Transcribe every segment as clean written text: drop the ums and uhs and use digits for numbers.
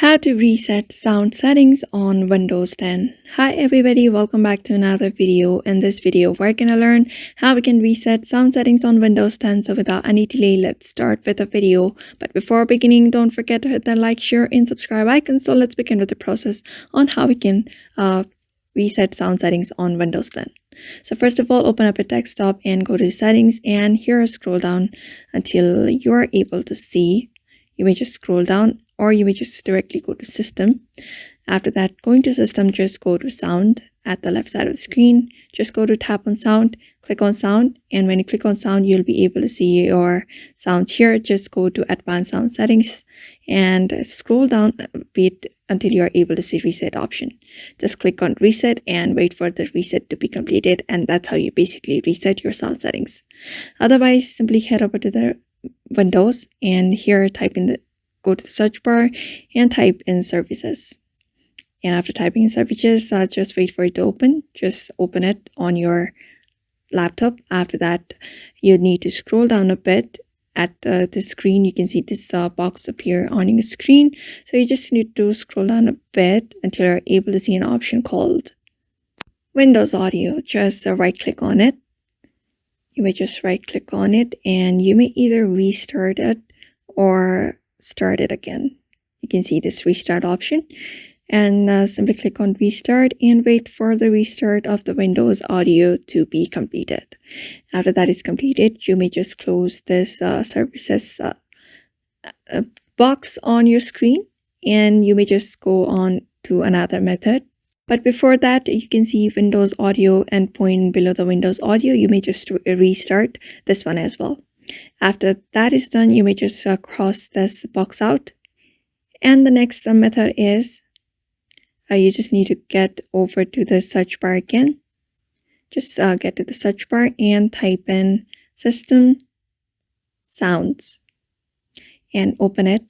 How to reset sound settings on Windows 10. Hi everybody, welcome back to another video. In this video, we're gonna learn how we can reset sound settings on Windows 10. So without any delay, let's start with the video. But before beginning, don't forget to hit the like, share, and subscribe icon. So let's begin with the process on how we can reset sound settings on Windows 10. So first of all, open up your desktop and go to settings, and here scroll down until you're able to see. You may just scroll down, or you may just directly go to system. After that, going to system, just go to sound at the left side of the screen. Just go to tap on sound, click on sound, and when you click on sound, you'll be able to see your sounds here. Just go to advanced sound settings and scroll down a bit until you are able to see reset option. Just click on reset and wait for the reset to be completed, and that's how you basically reset your sound settings. Otherwise, simply head over to the Windows and here go to the search bar and type in services. And after typing in services, just wait for it to open. Just open it on your laptop. After that, you need to scroll down a bit. At the screen, you can see this box appear on your screen. So you just need to scroll down a bit until you're able to see an option called Windows Audio. Just right click on it. You may just right click on it and you may either restart it or start it again. You can see this restart option, and simply click on restart and wait for the restart of the Windows Audio to be completed. After that is completed, you may just close this services box on your screen, and you may just go on to another method. But before that, you can see Windows Audio endpoint below the Windows Audio. You may just restart this one as well. After that is done, you may just cross this box out. And the next method is you just need to get over to the search bar again. Just get to the search bar and type in system sounds and open it.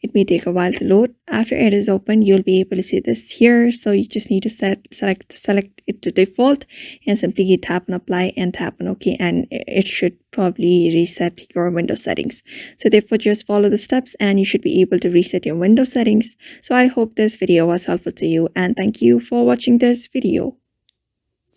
It may take a while to load. After it is open, you'll be able to see this here. So you just need to select it to default and simply tap on apply and tap on OK, and it should probably reset your Windows settings. So therefore, just follow the steps and you should be able to reset your Windows settings. So I hope this video was helpful to you, and thank you for watching this video.